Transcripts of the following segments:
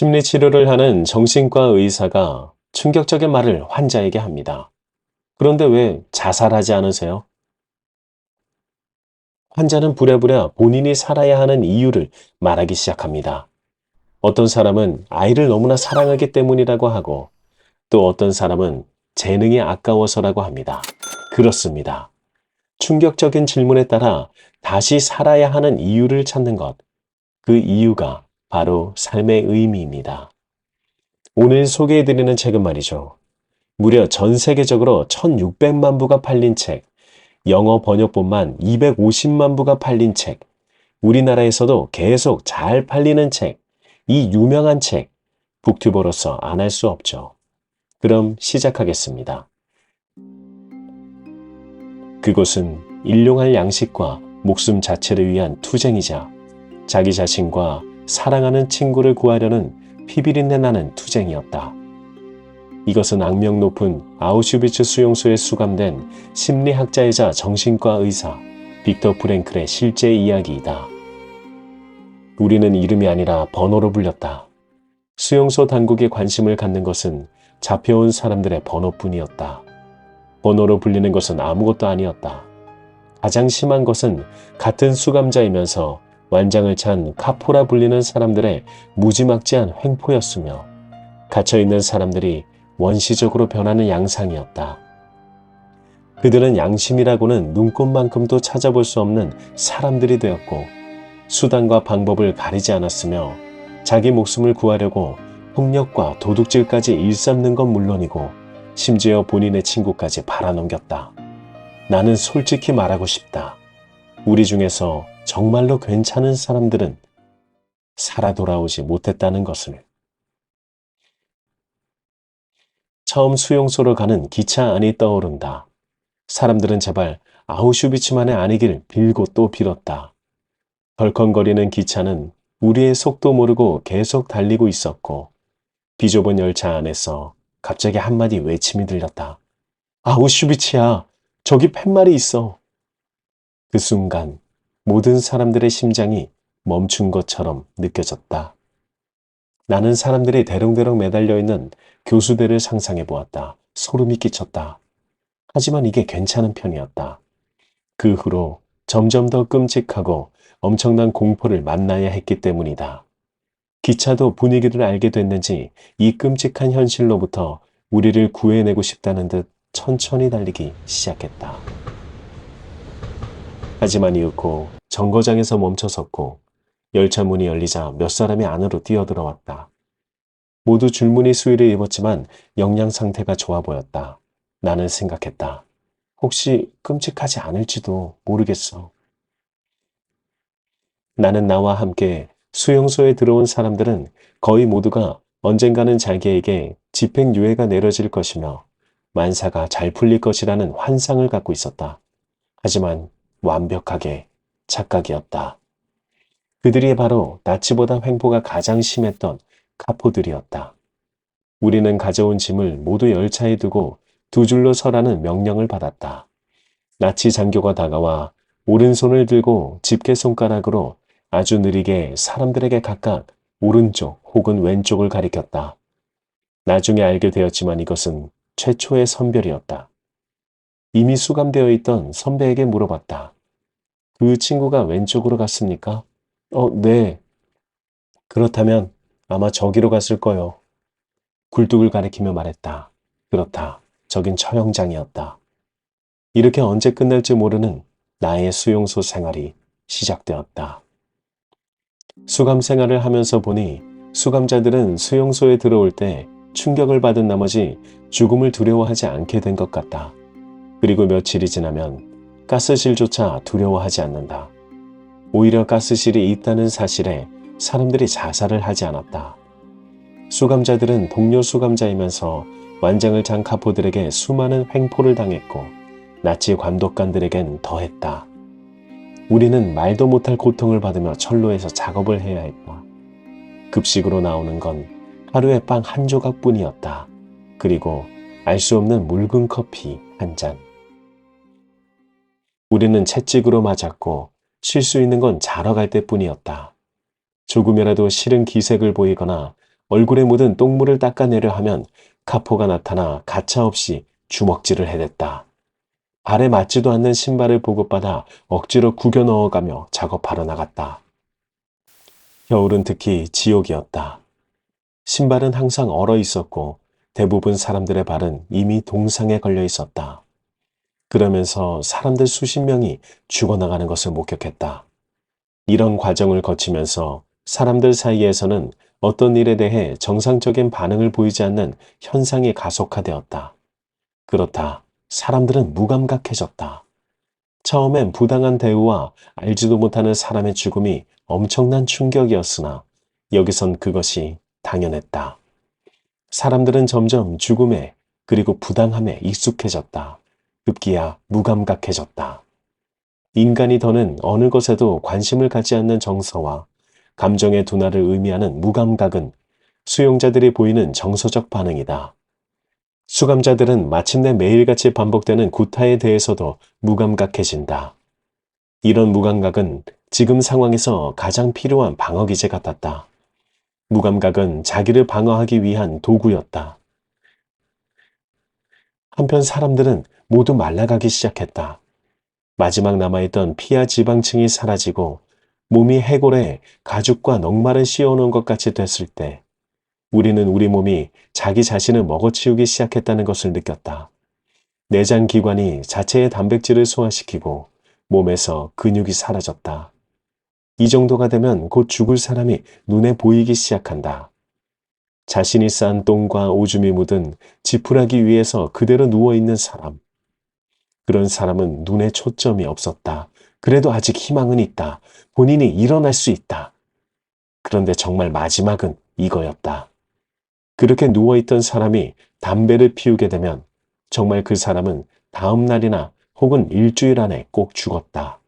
심리치료를 하는 정신과 의사가 충격적인 말을 환자에게 합니다. 그런데 왜 자살하지 않으세요? 환자는 부랴부랴 본인이 살아야 하는 이유를 말하기 시작합니다. 어떤 사람은 아이를 너무나 사랑하기 때문이라고 하고, 또 어떤 사람은 재능이 아까워서라고 합니다. 그렇습니다. 충격적인 질문에 따라 다시 살아야 하는 이유를 찾는 것, 그 이유가 바로 삶의 의미입니다. 오늘 소개해드리는 책은 말이죠. 무려 전 세계적으로 1600만 부가 팔린 책, 영어 번역본만 250만 부가 팔린 책, 우리나라에서도 계속 잘 팔리는 책, 이 유명한 책, 북튜버로서 안 할 수 없죠. 그럼 시작하겠습니다. 그곳은 일용할 양식과 목숨 자체를 위한 투쟁이자 자기 자신과 사랑하는 친구를 구하려는 피비린내 나는 투쟁이었다. 이것은 악명 높은 아우슈비츠 수용소에 수감된 심리학자이자 정신과 의사 빅터 프랭클의 실제 이야기이다. 우리는 이름이 아니라 번호로 불렸다. 수용소 당국이 관심을 갖는 것은 잡혀온 사람들의 번호뿐이었다. 번호로 불리는 것은 아무것도 아니었다. 가장 심한 것은 같은 수감자이면서 완장을 찬 카포라 불리는 사람들의 무지막지한 횡포였으며 갇혀있는 사람들이 원시적으로 변하는 양상이었다. 그들은 양심이라고는 눈꼽만큼도 찾아볼 수 없는 사람들이 되었고 수단과 방법을 가리지 않았으며 자기 목숨을 구하려고 폭력과 도둑질까지 일삼는 건 물론이고 심지어 본인의 친구까지 팔아넘겼다. 나는 솔직히 말하고 싶다. 우리 중에서 정말로 괜찮은 사람들은 살아 돌아오지 못했다는 것을. 처음 수용소로 가는 기차 안이 떠오른다. 사람들은 제발 아우슈비츠만이 아니길 빌고 또 빌었다. 덜컹거리는 기차는 우리의 속도 모르고 계속 달리고 있었고 비좁은 열차 안에서 갑자기 한마디 외침이 들렸다. 아우슈비츠야, 저기 팻말이 있어. 그 순간 모든 사람들의 심장이 멈춘 것처럼 느껴졌다. 나는 사람들이 대롱대롱 매달려 있는 교수대를 상상해 보았다. 소름이 끼쳤다. 하지만 이게 괜찮은 편이었다. 그 후로 점점 더 끔찍하고 엄청난 공포를 만나야 했기 때문이다. 기차도 분위기를 알게 됐는지 이 끔찍한 현실로부터 우리를 구해내고 싶다는 듯 천천히 달리기 시작했다. 하지만 이윽고 정거장에서 멈춰섰고 열차 문이 열리자 몇 사람이 안으로 뛰어들어왔다. 모두 줄무늬 수의를 입었지만 영양 상태가 좋아 보였다. 나는 생각했다. 혹시 끔찍하지 않을지도 모르겠어. 나는 나와 함께 수용소에 들어온 사람들은 거의 모두가 언젠가는 자기에게 집행유예가 내려질 것이며 만사가 잘 풀릴 것이라는 환상을 갖고 있었다. 하지만 완벽하게 착각이었다. 그들이 바로 나치보다 횡포가 가장 심했던 카포들이었다. 우리는 가져온 짐을 모두 열차에 두고 두 줄로 서라는 명령을 받았다. 나치 장교가 다가와 오른손을 들고 집게 손가락으로 아주 느리게 사람들에게 각각 오른쪽 혹은 왼쪽을 가리켰다. 나중에 알게 되었지만 이것은 최초의 선별이었다. 이미 수감되어 있던 선배에게 물어봤다. 그 친구가 왼쪽으로 갔습니까? 네. 그렇다면 아마 저기로 갔을 거요. 굴뚝을 가리키며 말했다. 그렇다. 저긴 처형장이었다. 이렇게 언제 끝날지 모르는 나의 수용소 생활이 시작되었다. 수감 생활을 하면서 보니 수감자들은 수용소에 들어올 때 충격을 받은 나머지 죽음을 두려워하지 않게 된 것 같다. 그리고 며칠이 지나면 가스실조차 두려워하지 않는다. 오히려 가스실이 있다는 사실에 사람들이 자살을 하지 않았다. 수감자들은 동료 수감자이면서 완장을 찬 카포들에게 수많은 횡포를 당했고 나치 관독관들에겐 더했다. 우리는 말도 못할 고통을 받으며 철로에서 작업을 해야 했다. 급식으로 나오는 건 하루에 빵 한 조각뿐이었다. 그리고 알 수 없는 묽은 커피 한 잔. 우리는 채찍으로 맞았고 쉴 수 있는 건 자러 갈 때뿐이었다. 조금이라도 싫은 기색을 보이거나 얼굴에 묻은 똥물을 닦아내려 하면 카포가 나타나 가차없이 주먹질을 해댔다. 발에 맞지도 않는 신발을 보급받아 억지로 구겨 넣어가며 작업하러 나갔다. 겨울은 특히 지옥이었다. 신발은 항상 얼어 있었고 대부분 사람들의 발은 이미 동상에 걸려 있었다. 그러면서 사람들 수십 명이 죽어나가는 것을 목격했다. 이런 과정을 거치면서 사람들 사이에서는 어떤 일에 대해 정상적인 반응을 보이지 않는 현상이 가속화되었다. 그렇다. 사람들은 무감각해졌다. 처음엔 부당한 대우와 알지도 못하는 사람의 죽음이 엄청난 충격이었으나 여기선 그것이 당연했다. 사람들은 점점 죽음에 그리고 부당함에 익숙해졌다. 급기야 무감각해졌다. 인간이 더는 어느 것에도 관심을 갖지 않는 정서와 감정의 둔화를 의미하는 무감각은 수용자들이 보이는 정서적 반응이다. 수감자들은 마침내 매일같이 반복되는 구타에 대해서도 무감각해진다. 이런 무감각은 지금 상황에서 가장 필요한 방어기제 같았다. 무감각은 자기를 방어하기 위한 도구였다. 한편 사람들은 모두 말라가기 시작했다. 마지막 남아있던 피하 지방층이 사라지고 몸이 해골에 가죽과 넉마를 씌워놓은 것 같이 됐을 때 우리는 우리 몸이 자기 자신을 먹어치우기 시작했다는 것을 느꼈다. 내장 기관이 자체의 단백질을 소화시키고 몸에서 근육이 사라졌다. 이 정도가 되면 곧 죽을 사람이 눈에 보이기 시작한다. 자신이 싼 똥과 오줌이 묻은 지푸라기 위에서 그대로 누워있는 사람. 그런 사람은 눈에 초점이 없었다. 그래도 아직 희망은 있다. 본인이 일어날 수 있다. 그런데 정말 마지막은 이거였다. 그렇게 누워있던 사람이 담배를 피우게 되면 정말 그 사람은 다음 날이나 혹은 일주일 안에 꼭 죽었다.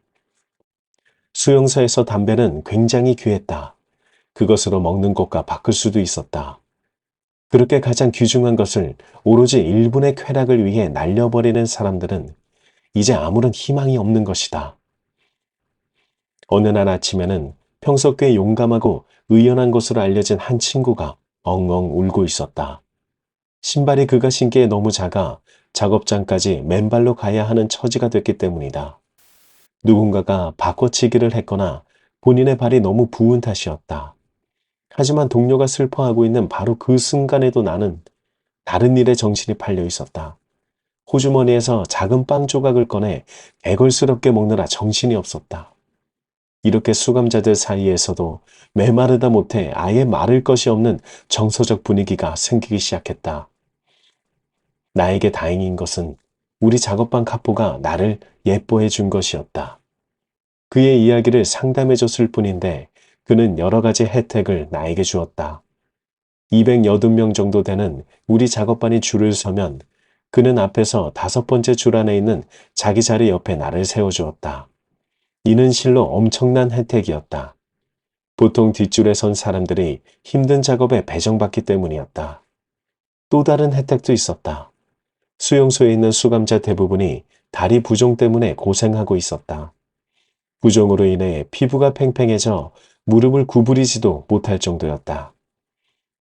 수용소에서 담배는 굉장히 귀했다. 그것으로 먹는 것과 바꿀 수도 있었다. 그렇게 가장 귀중한 것을 오로지 일분의 쾌락을 위해 날려버리는 사람들은 이제 아무런 희망이 없는 것이다. 어느 날 아침에는 평소 꽤 용감하고 의연한 것으로 알려진 한 친구가 엉엉 울고 있었다. 신발이 그가 신기에 너무 작아 작업장까지 맨발로 가야 하는 처지가 됐기 때문이다. 누군가가 바꿔치기를 했거나 본인의 발이 너무 부은 탓이었다. 하지만 동료가 슬퍼하고 있는 바로 그 순간에도 나는 다른 일에 정신이 팔려 있었다. 호주머니에서 작은 빵 조각을 꺼내 애걸스럽게 먹느라 정신이 없었다. 이렇게 수감자들 사이에서도 메마르다 못해 아예 말할 것이 없는 정서적 분위기가 생기기 시작했다. 나에게 다행인 것은 우리 작업반 카포가 나를 예뻐해 준 것이었다. 그의 이야기를 상담해 줬을 뿐인데 그는 여러 가지 혜택을 나에게 주었다. 280명 정도 되는 우리 작업반이 줄을 서면 그는 앞에서 5번째 줄 안에 있는 자기 자리 옆에 나를 세워주었다. 이는 실로 엄청난 혜택이었다. 보통 뒷줄에 선 사람들이 힘든 작업에 배정받기 때문이었다. 또 다른 혜택도 있었다. 수용소에 있는 수감자 대부분이 다리 부종 때문에 고생하고 있었다. 부종으로 인해 피부가 팽팽해져 무릎을 구부리지도 못할 정도였다.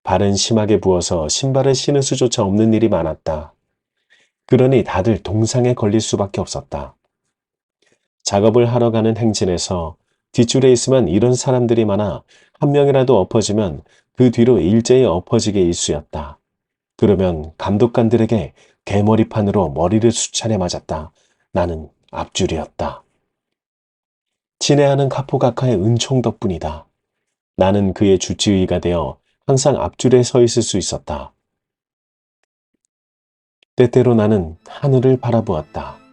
발은 심하게 부어서 신발을 신을 수조차 없는 일이 많았다. 그러니 다들 동상에 걸릴 수밖에 없었다. 작업을 하러 가는 행진에서 뒷줄에 있으면 이런 사람들이 많아 한 명이라도 엎어지면 그 뒤로 일제히 엎어지게 일쑤였다. 그러면 감독관들에게 개머리판으로 머리를 수차례 맞았다. 나는 앞줄이었다. 친애하는 카포가카의 은총 덕분이다. 나는 그의 주치의가 되어 항상 앞줄에 서 있을 수 있었다. 때때로 나는 하늘을 바라보았다.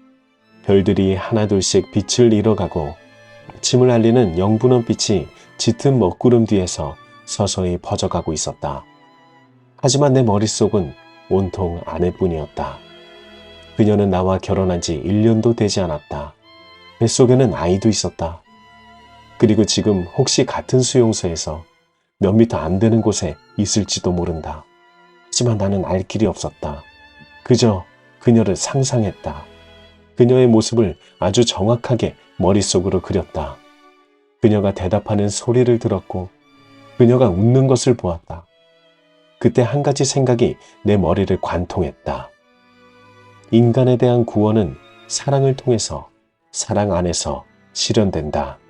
별들이 하나둘씩 빛을 잃어가고 아침을 알리는 영분원 빛이 짙은 먹구름 뒤에서 서서히 퍼져가고 있었다. 하지만 내 머릿속은 온통 아내뿐이었다. 그녀는 나와 결혼한 지 1년도 되지 않았다. 뱃속에는 아이도 있었다. 그리고 지금 혹시 같은 수용소에서 몇 미터 안 되는 곳에 있을지도 모른다. 하지만 나는 알 길이 없었다. 그저 그녀를 상상했다. 그녀의 모습을 아주 정확하게 머릿속으로 그렸다. 그녀가 대답하는 소리를 들었고 그녀가 웃는 것을 보았다. 그때 한 가지 생각이 내 머리를 관통했다. 인간에 대한 구원은 사랑을 통해서, 사랑 안에서 실현된다.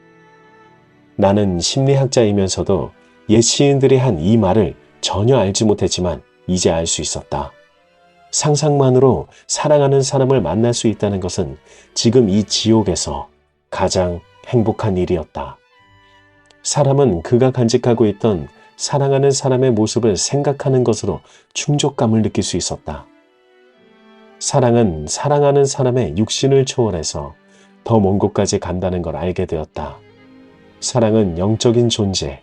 나는 심리학자이면서도 옛 시인들이 한 이 말을 전혀 알지 못했지만 이제 알 수 있었다. 상상만으로 사랑하는 사람을 만날 수 있다는 것은 지금 이 지옥에서 가장 행복한 일이었다. 사람은 그가 간직하고 있던 사랑하는 사람의 모습을 생각하는 것으로 충족감을 느낄 수 있었다. 사랑은 사랑하는 사람의 육신을 초월해서 더 먼 곳까지 간다는 걸 알게 되었다. 사랑은 영적인 존재,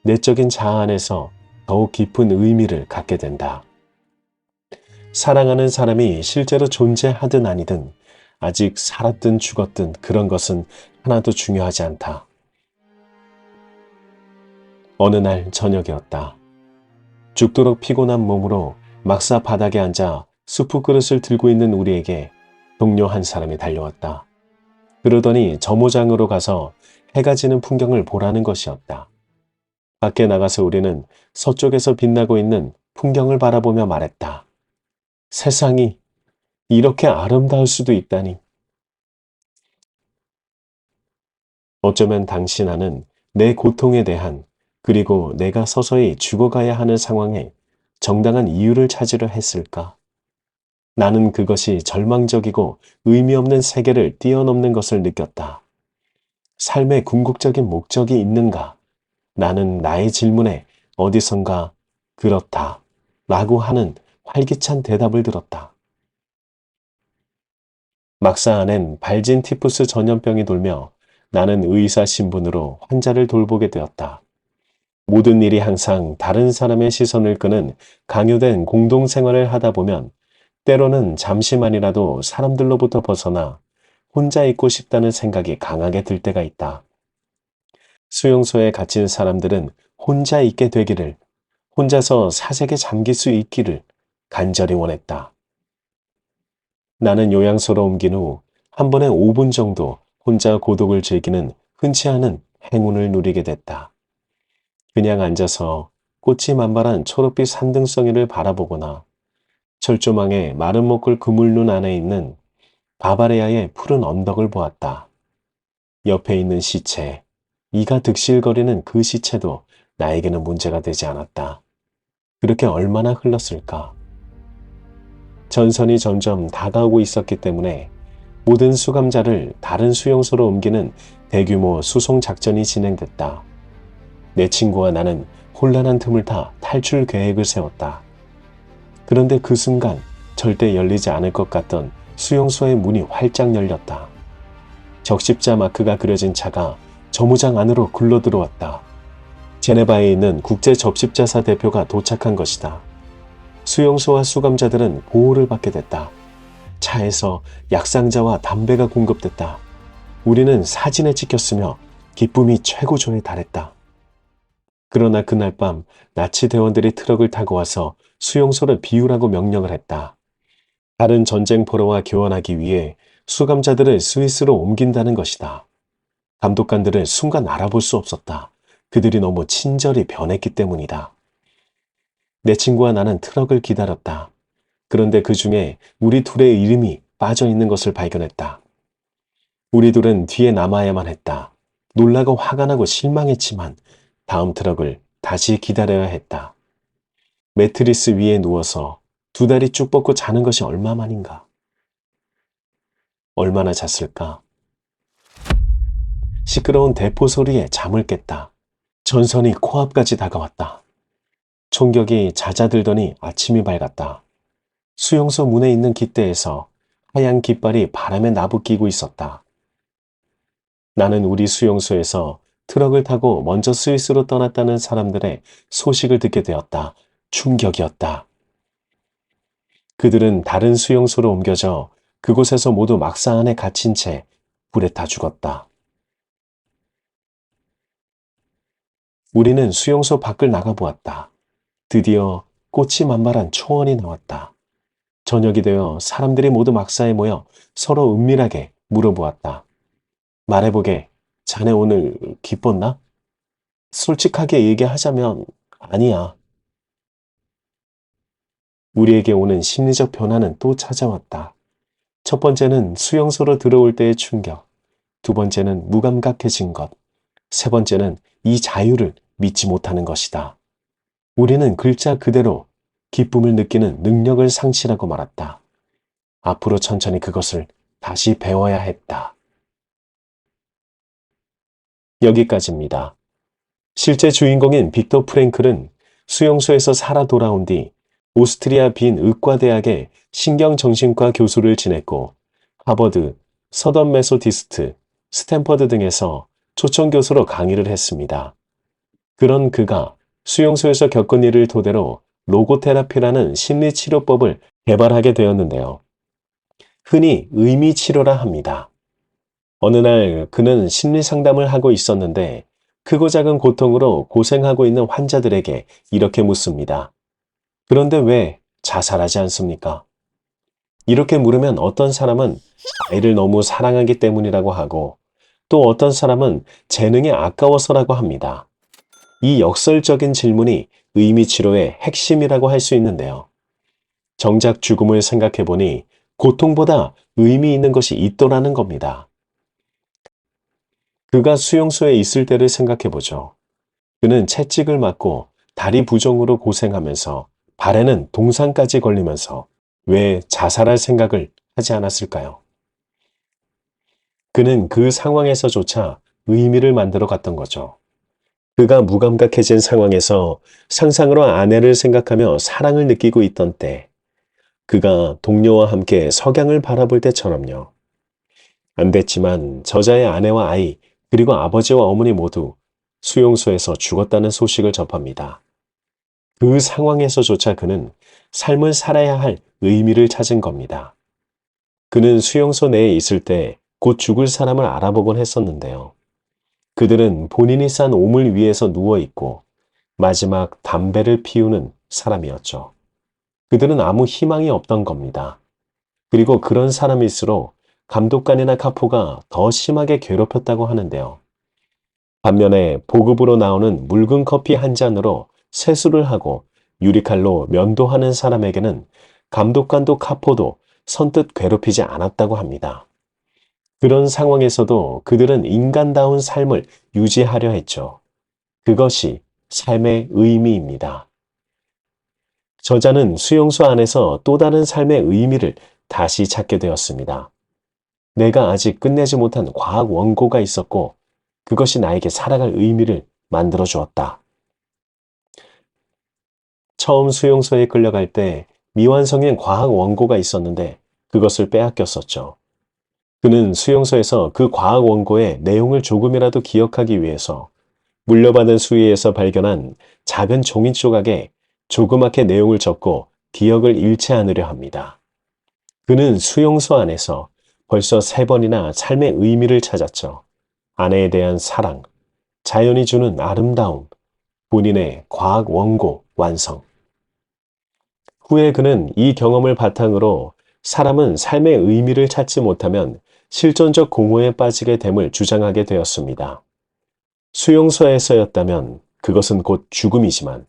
내적인 자아 안에서 더욱 깊은 의미를 갖게 된다. 사랑하는 사람이 실제로 존재하든 아니든 아직 살았든 죽었든 그런 것은 하나도 중요하지 않다. 어느 날 저녁이었다. 죽도록 피곤한 몸으로 막사 바닥에 앉아 수프 그릇을 들고 있는 우리에게 동료 한 사람이 달려왔다. 그러더니 점호장으로 가서 해가 지는 풍경을 보라는 것이었다. 밖에 나가서 우리는 서쪽에서 빛나고 있는 풍경을 바라보며 말했다. 세상이 이렇게 아름다울 수도 있다니. 어쩌면 당시 나는 내 고통에 대한 그리고 내가 서서히 죽어가야 하는 상황에 정당한 이유를 찾으려 했을까? 나는 그것이 절망적이고 의미 없는 세계를 뛰어넘는 것을 느꼈다. 삶의 궁극적인 목적이 있는가? 나는 나의 질문에 어디선가 그렇다 라고 하는 활기찬 대답을 들었다. 막사 안엔 발진 티푸스 전염병이 돌며 나는 의사 신분으로 환자를 돌보게 되었다. 모든 일이 항상 다른 사람의 시선을 끄는 강요된 공동생활을 하다 보면 때로는 잠시만이라도 사람들로부터 벗어나 혼자 있고 싶다는 생각이 강하게 들 때가 있다. 수용소에 갇힌 사람들은 혼자 있게 되기를, 혼자서 사색에 잠길 수 있기를 간절히 원했다. 나는 요양소로 옮긴 후 한 번에 5분 정도 혼자 고독을 즐기는 흔치 않은 행운을 누리게 됐다. 그냥 앉아서 꽃이 만발한 초록빛 산등성이를 바라보거나 철조망에 마른 목골 그물눈 안에 있는 바바레아의 푸른 언덕을 보았다. 옆에 있는 시체, 이가 득실거리는 그 시체도 나에게는 문제가 되지 않았다. 그렇게 얼마나 흘렀을까? 전선이 점점 다가오고 있었기 때문에 모든 수감자를 다른 수용소로 옮기는 대규모 수송 작전이 진행됐다. 내 친구와 나는 혼란한 틈을 타 탈출 계획을 세웠다. 그런데 그 순간 절대 열리지 않을 것 같던 수용소의 문이 활짝 열렸다. 적십자 마크가 그려진 차가 저무장 안으로 굴러들어왔다. 제네바에 있는 국제 접십자사 대표가 도착한 것이다. 수용소와 수감자들은 보호를 받게 됐다. 차에서 약상자와 담배가 공급됐다. 우리는 사진에 찍혔으며 기쁨이 최고조에 달했다. 그러나 그날 밤 나치 대원들이 트럭을 타고 와서 수용소를 비우라고 명령을 했다. 다른 전쟁 포로와 교환하기 위해 수감자들을 스위스로 옮긴다는 것이다. 감독관들을 순간 알아볼 수 없었다. 그들이 너무 친절히 변했기 때문이다. 내 친구와 나는 트럭을 기다렸다. 그런데 그 중에 우리 둘의 이름이 빠져 있는 것을 발견했다. 우리 둘은 뒤에 남아야만 했다. 놀라고 화가 나고 실망했지만 다음 트럭을 다시 기다려야 했다. 매트리스 위에 누워서 두 다리 쭉 뻗고 자는 것이 얼마만인가. 얼마나 잤을까. 시끄러운 대포 소리에 잠을 깼다. 전선이 코앞까지 다가왔다. 총격이 잦아들더니 아침이 밝았다. 수용소 문에 있는 깃대에서 하얀 깃발이 바람에 나부끼고 있었다. 나는 우리 수용소에서 트럭을 타고 먼저 스위스로 떠났다는 사람들의 소식을 듣게 되었다. 충격이었다. 그들은 다른 수용소로 옮겨져 그곳에서 모두 막사 안에 갇힌 채 불에 타 죽었다. 우리는 수용소 밖을 나가보았다. 드디어 꽃이 만발한 초원이 나왔다. 저녁이 되어 사람들이 모두 막사에 모여 서로 은밀하게 물어보았다. 말해보게, 자네 오늘 기뻤나? 솔직하게 얘기하자면 아니야. 우리에게 오는 심리적 변화는 또 찾아왔다. 첫 번째는 수용소로 들어올 때의 충격, 두 번째는 무감각해진 것, 세 번째는 이 자유를 믿지 못하는 것이다. 우리는 글자 그대로 기쁨을 느끼는 능력을 상실하고 말았다. 앞으로 천천히 그것을 다시 배워야 했다. 여기까지입니다. 실제 주인공인 빅터 프랭클은 수용소에서 살아 돌아온 뒤 오스트리아 빈 의과대학의 신경정신과 교수를 지냈고 하버드, 서던 메소디스트, 스탠퍼드 등에서 초청 교수로 강의를 했습니다. 그런 그가 수용소에서 겪은 일을 토대로 로고테라피라는 심리치료법을 개발하게 되었는데요. 흔히 의미치료라 합니다. 어느 날 그는 심리 상담을 하고 있었는데 크고 작은 고통으로 고생하고 있는 환자들에게 이렇게 묻습니다. 그런데 왜 자살하지 않습니까? 이렇게 물으면 어떤 사람은 아이를 너무 사랑하기 때문이라고 하고 또 어떤 사람은 재능이 아까워서라고 합니다. 이 역설적인 질문이 의미 치료의 핵심이라고 할 수 있는데요. 정작 죽음을 생각해 보니 고통보다 의미 있는 것이 있더라는 겁니다. 그가 수용소에 있을 때를 생각해 보죠. 그는 채찍을 맞고 다리 부종으로 고생하면서 발에는 동상까지 걸리면서 왜 자살할 생각을 하지 않았을까요? 그는 그 상황에서조차 의미를 만들어 갔던 거죠. 그가 무감각해진 상황에서 상상으로 아내를 생각하며 사랑을 느끼고 있던 때, 그가 동료와 함께 석양을 바라볼 때처럼요. 안 됐지만 저자의 아내와 아이, 그리고 아버지와 어머니 모두 수용소에서 죽었다는 소식을 접합니다. 그 상황에서조차 그는 삶을 살아야 할 의미를 찾은 겁니다. 그는 수용소 내에 있을 때 곧 죽을 사람을 알아보곤 했었는데요. 그들은 본인이 싼 오물 위에서 누워 있고 마지막 담배를 피우는 사람이었죠. 그들은 아무 희망이 없던 겁니다. 그리고 그런 사람일수록 감독관이나 카포가 더 심하게 괴롭혔다고 하는데요. 반면에 보급으로 나오는 묽은 커피 한 잔으로 세수를 하고 유리칼로 면도하는 사람에게는 감독관도 카포도 선뜻 괴롭히지 않았다고 합니다. 그런 상황에서도 그들은 인간다운 삶을 유지하려 했죠. 그것이 삶의 의미입니다. 저자는 수용소 안에서 또 다른 삶의 의미를 다시 찾게 되었습니다. 내가 아직 끝내지 못한 과학 원고가 있었고 그것이 나에게 살아갈 의미를 만들어 주었다. 처음 수용소에 끌려갈 때 미완성인 과학 원고가 있었는데 그것을 빼앗겼었죠. 그는 수용소에서 그 과학 원고의 내용을 조금이라도 기억하기 위해서 물려받은 수위에서 발견한 작은 종이 조각에 조그맣게 내용을 적고 기억을 잃지 않으려 합니다. 그는 수용소 안에서 벌써 3번이나 삶의 의미를 찾았죠. 아내에 대한 사랑, 자연이 주는 아름다움, 본인의 과학 원고 완성. 후에 그는 이 경험을 바탕으로 사람은 삶의 의미를 찾지 못하면 실존적 공허에 빠지게 됨을 주장하게 되었습니다. 수용소에서였다면 그것은 곧 죽음이지만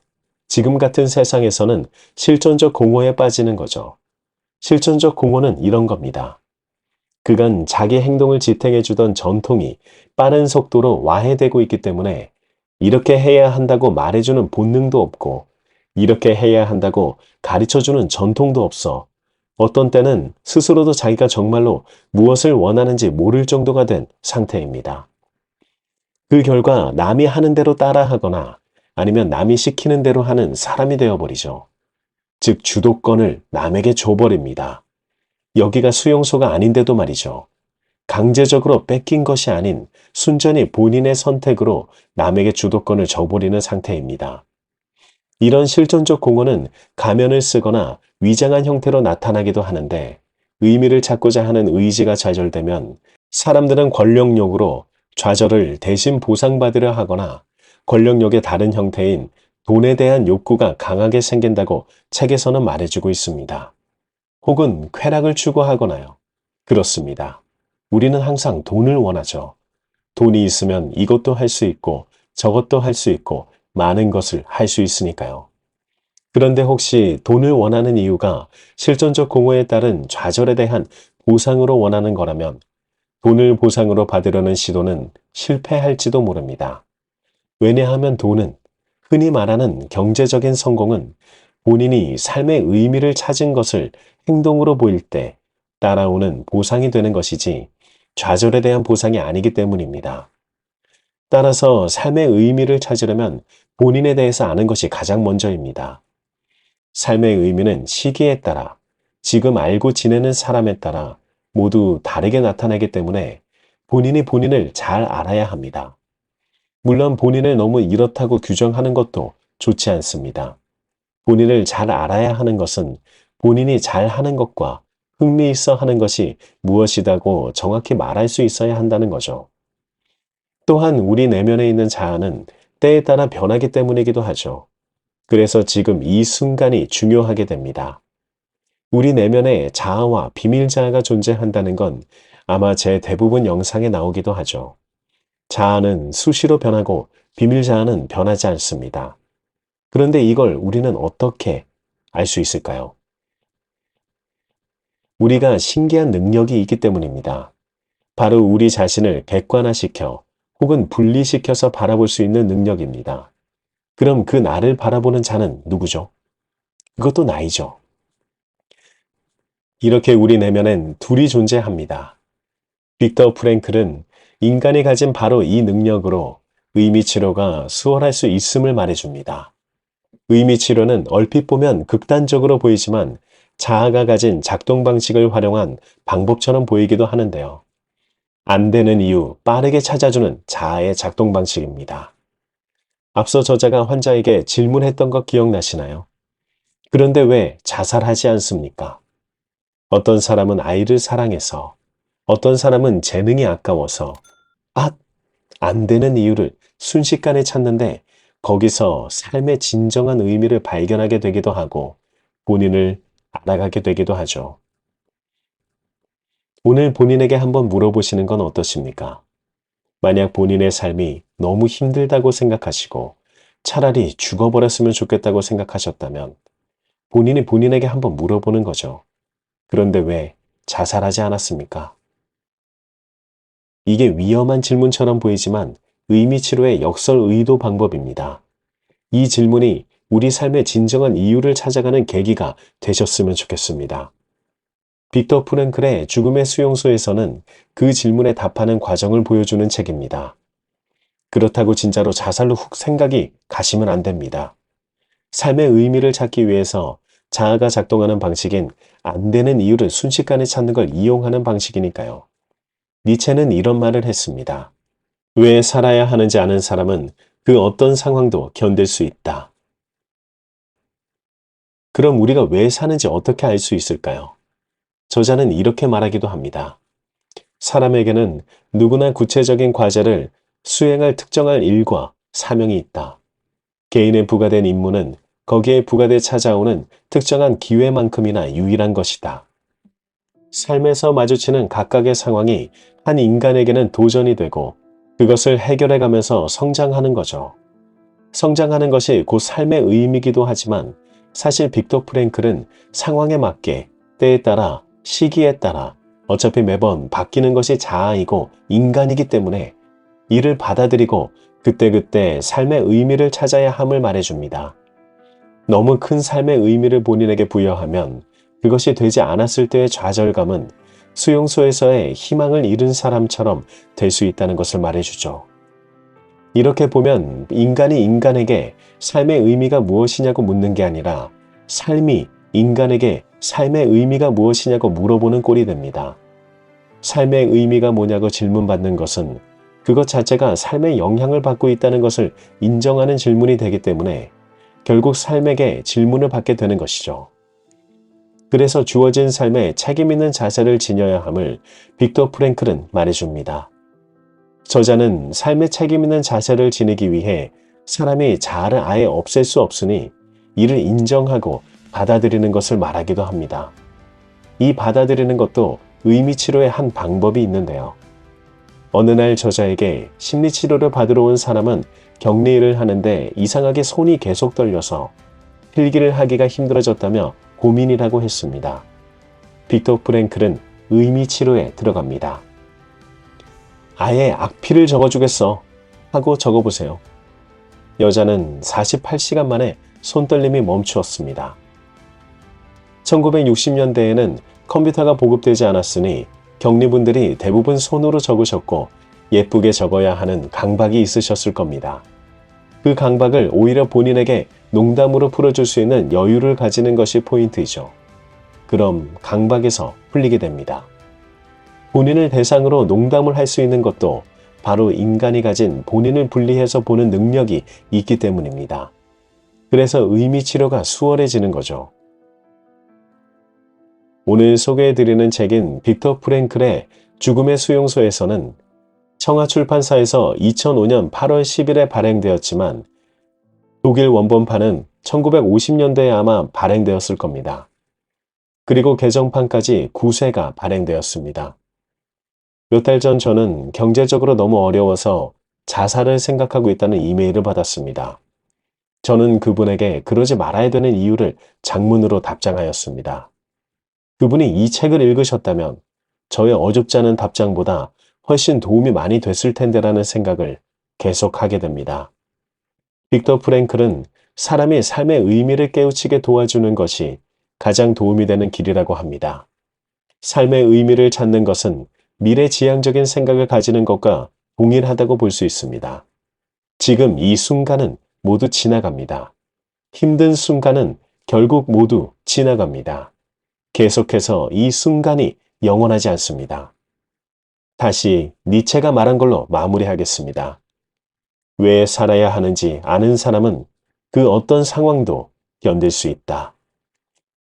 지금 같은 세상에서는 실존적 공허에 빠지는 거죠. 실존적 공허는 이런 겁니다. 그간 자기 행동을 지탱해주던 전통이 빠른 속도로 와해되고 있기 때문에 이렇게 해야 한다고 말해주는 본능도 없고 이렇게 해야 한다고 가르쳐주는 전통도 없어 어떤 때는 스스로도 자기가 정말로 무엇을 원하는지 모를 정도가 된 상태입니다. 그 결과 남이 하는 대로 따라하거나 아니면 남이 시키는 대로 하는 사람이 되어버리죠. 즉 주도권을 남에게 줘버립니다. 여기가 수용소가 아닌데도 말이죠. 강제적으로 뺏긴 것이 아닌 순전히 본인의 선택으로 남에게 주도권을 줘버리는 상태입니다. 이런 실존적 공허는 가면을 쓰거나 위장한 형태로 나타나기도 하는데 의미를 찾고자 하는 의지가 좌절되면 사람들은 권력욕으로 좌절을 대신 보상받으려 하거나 권력욕의 다른 형태인 돈에 대한 욕구가 강하게 생긴다고 책에서는 말해주고 있습니다. 혹은 쾌락을 추구하거나요. 그렇습니다. 우리는 항상 돈을 원하죠. 돈이 있으면 이것도 할 수 있고 저것도 할 수 있고 많은 것을 할 수 있으니까요. 그런데 혹시 돈을 원하는 이유가 실존적 공허에 따른 좌절에 대한 보상으로 원하는 거라면 돈을 보상으로 받으려는 시도는 실패할지도 모릅니다. 왜냐하면 돈은, 흔히 말하는 경제적인 성공은 본인이 삶의 의미를 찾은 것을 행동으로 보일 때 따라오는 보상이 되는 것이지 좌절에 대한 보상이 아니기 때문입니다. 따라서 삶의 의미를 찾으려면 본인에 대해서 아는 것이 가장 먼저입니다. 삶의 의미는 시기에 따라, 지금 알고 지내는 사람에 따라 모두 다르게 나타나기 때문에 본인이 본인을 잘 알아야 합니다. 물론 본인을 너무 이렇다고 규정하는 것도 좋지 않습니다. 본인을 잘 알아야 하는 것은 본인이 잘 하는 것과 흥미있어 하는 것이 무엇이라고 정확히 말할 수 있어야 한다는 거죠. 또한 우리 내면에 있는 자아는 때에 따라 변하기 때문이기도 하죠. 그래서 지금 이 순간이 중요하게 됩니다. 우리 내면에 자아와 비밀 자아가 존재한다는 건 아마 제 대부분 영상에 나오기도 하죠. 자아는 수시로 변하고 비밀 자아는 변하지 않습니다. 그런데 이걸 우리는 어떻게 알 수 있을까요? 우리가 신기한 능력이 있기 때문입니다. 바로 우리 자신을 객관화시켜 혹은 분리시켜서 바라볼 수 있는 능력입니다. 그럼 그 나를 바라보는 자는 누구죠? 그것도 나이죠. 이렇게 우리 내면엔 둘이 존재합니다. 빅터 프랭클은 인간이 가진 바로 이 능력으로 의미 치료가 수월할 수 있음을 말해줍니다. 의미 치료는 얼핏 보면 극단적으로 보이지만 자아가 가진 작동 방식을 활용한 방법처럼 보이기도 하는데요. 안 되는 이유 빠르게 찾아주는 자아의 작동 방식입니다. 앞서 저자가 환자에게 질문했던 거 기억나시나요? 그런데 왜 자살하지 않습니까? 어떤 사람은 아이를 사랑해서, 어떤 사람은 재능이 아까워서, 안 되는 이유를 순식간에 찾는데 거기서 삶의 진정한 의미를 발견하게 되기도 하고 본인을 알아가게 되기도 하죠. 오늘 본인에게 한번 물어보시는 건 어떠십니까? 만약 본인의 삶이 너무 힘들다고 생각하시고 차라리 죽어버렸으면 좋겠다고 생각하셨다면 본인이 본인에게 한번 물어보는 거죠. 그런데 왜 자살하지 않았습니까? 이게 위험한 질문처럼 보이지만 의미치료의 역설의도 방법입니다. 이 질문이 우리 삶의 진정한 이유를 찾아가는 계기가 되셨으면 좋겠습니다. 빅터 프랭클의 죽음의 수용소에서는 그 질문에 답하는 과정을 보여주는 책입니다. 그렇다고 진짜로 자살로 훅 생각이 가시면 안 됩니다. 삶의 의미를 찾기 위해서 자아가 작동하는 방식인 안 되는 이유를 순식간에 찾는 걸 이용하는 방식이니까요. 니체는 이런 말을 했습니다. 왜 살아야 하는지 아는 사람은 그 어떤 상황도 견딜 수 있다. 그럼 우리가 왜 사는지 어떻게 알 수 있을까요? 저자는 이렇게 말하기도 합니다. 사람에게는 누구나 구체적인 과제를 수행할 특정한 일과 사명이 있다. 개인에 부과된 임무는 거기에 부과돼 찾아오는 특정한 기회만큼이나 유일한 것이다. 삶에서 마주치는 각각의 상황이 한 인간에게는 도전이 되고 그것을 해결해가면서 성장하는 거죠. 성장하는 것이 곧 삶의 의미이기도 하지만 사실 빅터 프랭클은 상황에 맞게 때에 따라 시기에 따라 어차피 매번 바뀌는 것이 자아이고 인간이기 때문에 이를 받아들이고 그때그때 삶의 의미를 찾아야 함을 말해줍니다. 너무 큰 삶의 의미를 본인에게 부여하면 그것이 되지 않았을 때의 좌절감은 수용소에서의 희망을 잃은 사람처럼 될 수 있다는 것을 말해주죠. 이렇게 보면 인간이 인간에게 삶의 의미가 무엇이냐고 묻는 게 아니라 삶이 인간에게 삶의 의미가 무엇이냐고 물어보는 꼴이 됩니다. 삶의 의미가 뭐냐고 질문받는 것은 그것 자체가 삶에 영향을 받고 있다는 것을 인정하는 질문이 되기 때문에 결국 삶에게 질문을 받게 되는 것이죠. 그래서 주어진 삶에 책임 있는 자세를 지녀야 함을 빅터 프랭클은 말해줍니다. 저자는 삶에 책임 있는 자세를 지니기 위해 사람이 자아를 아예 없앨 수 없으니 이를 인정하고 받아들이는 것을 말하기도 합니다. 이 받아들이는 것도 의미치료의 한 방법이 있는데요. 어느 날 저자에게 심리치료를 받으러 온 사람은 격리를 하는데 이상하게 손이 계속 떨려서 필기를 하기가 힘들어졌다며 고민이라고 했습니다. 빅터 프랭클은 의미 치료에 들어갑니다. 아예 악필을 적어주겠어 하고 적어보세요. 여자는 48시간 만에 손떨림이 멈추었습니다. 1960년대에는 컴퓨터가 보급되지 않았으니 격리분들이 대부분 손으로 적으셨고 예쁘게 적어야 하는 강박이 있으셨을 겁니다. 그 강박을 오히려 본인에게 농담으로 풀어줄 수 있는 여유를 가지는 것이 포인트이죠. 그럼 강박에서 풀리게 됩니다. 본인을 대상으로 농담을 할 수 있는 것도 바로 인간이 가진 본인을 분리해서 보는 능력이 있기 때문입니다. 그래서 의미 치료가 수월해지는 거죠. 오늘 소개해드리는 책인 빅터 프랭클의 죽음의 수용소에서는 청하출판사에서 2005년 8월 10일에 발행되었지만 독일 원본판은 1950년대에 아마 발행되었을 겁니다. 그리고 개정판까지 9쇄가 발행되었습니다. 몇 달 전 저는 경제적으로 너무 어려워서 자살을 생각하고 있다는 이메일을 받았습니다. 저는 그분에게 그러지 말아야 되는 이유를 장문으로 답장하였습니다. 그분이 이 책을 읽으셨다면 저의 어줍지 않은 답장보다 훨씬 도움이 많이 됐을 텐데라는 생각을 계속하게 됩니다. 빅터 프랭클은 사람이 삶의 의미를 깨우치게 도와주는 것이 가장 도움이 되는 길이라고 합니다. 삶의 의미를 찾는 것은 미래지향적인 생각을 가지는 것과 동일하다고 볼 수 있습니다. 지금 이 순간은 모두 지나갑니다. 힘든 순간은 결국 모두 지나갑니다. 계속해서 이 순간이 영원하지 않습니다. 다시 니체가 말한 걸로 마무리하겠습니다. 왜 살아야 하는지 아는 사람은 그 어떤 상황도 견딜 수 있다.